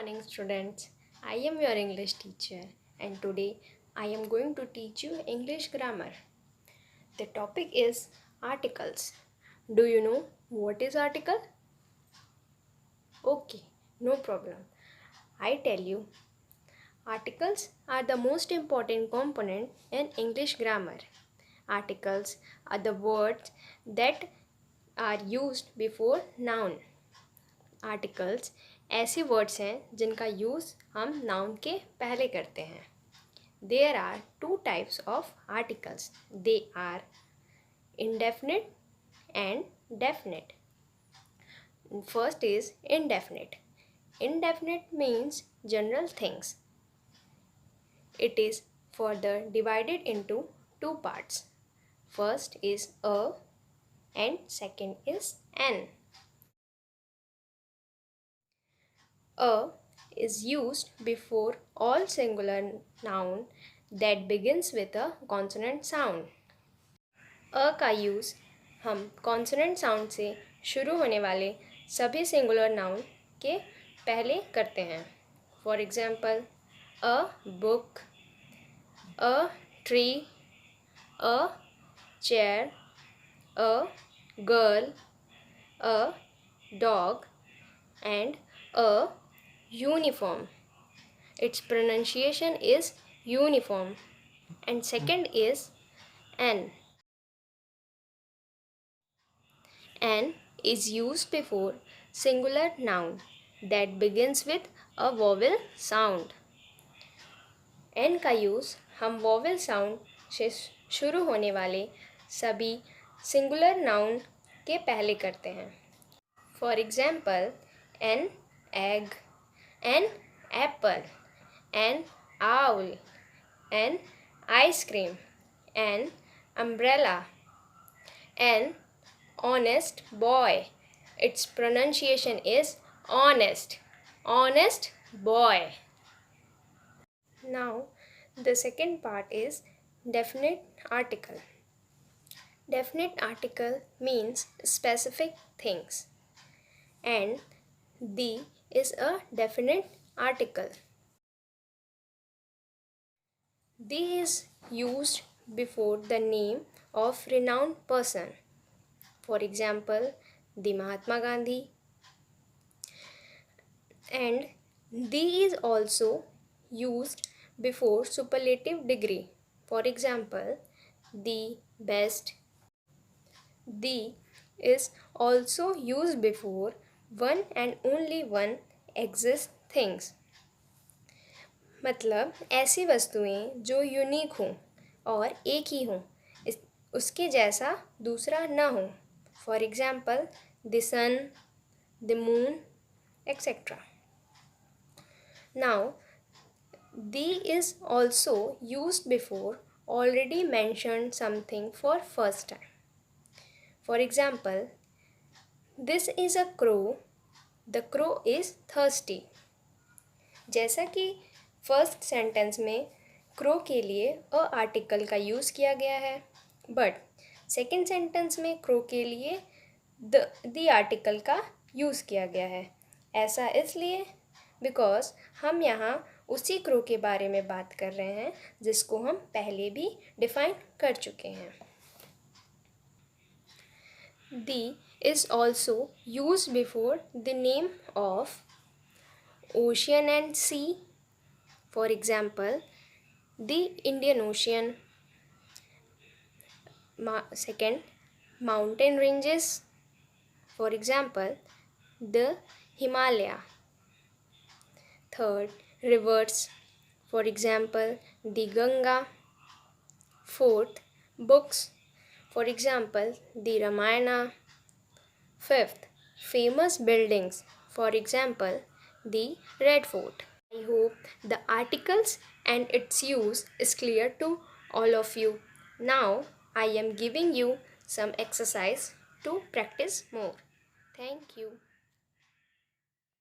morning, students. I am your English teacher, and today I am going to teach you English grammar. The topic is articles. Do you know what is article? Okay, no problem. I tell you, articles are the most important component in English grammar. Articles are the words that are used before noun. Articles ऐसे words हैं जिनका use हम noun के पहले करते हैं. There are two types of articles. They are indefinite and definite. First is indefinite. Indefinite means general things. It is further divided into two parts. First is a and second is an. A is used before all singular noun that begins with a consonant sound. अ का use हम consonant sound से शुरू होने वाले सभी singular noun के पहले करते हैं. For example, a book, a tree, a chair, a girl, a dog and a uniform. Its pronunciation is uniform. And second is an. An is used before singular noun that begins with a vowel sound. N का use हम vowel sound से शुरू होने वाले सभी singular noun के पहले करते हैं. For example, an egg, an apple, an owl, an ice cream, an umbrella, an honest boy. Its pronunciation is honest. Honest boy. Now, the second part is definite article. Definite article means specific things, and the is a definite article. The is used before the name of renowned person. For example, the Mahatma Gandhi. And the is also used before superlative degree. For example, the best. The is also used before one and only one exist things. मतलब ऐसी वस्तुएं जो unique हों और एक ही हों, उसके जैसा दूसरा ना हो. For example, the sun, the moon, etcetera. Now, the is also used before already mentioned something for first time. For example, this is a crow, the crow is thirsty. जैसा कि फर्स्ट सेंटेंस में crow के लिए a article का use किया गया है, but second sentence में क्रो के लिए द आर्टिकल का यूज़ किया गया है. ऐसा इसलिए बिकॉज हम यहाँ उसी क्रो के बारे में बात कर रहे हैं जिसको हम पहले भी डिफाइन कर चुके हैं. The is also use before the name of ocean and sea. For example, the Indian Ocean. Second, mountain ranges. For example, the Himalaya. Third, rivers. For example, the Ganga. Fourth, books. For example, the Ramayana. Fifth, famous buildings. For example, the Red Fort. I hope the articles and its use is clear to all of you. Now, I am giving you some exercise to practice more. Thank you.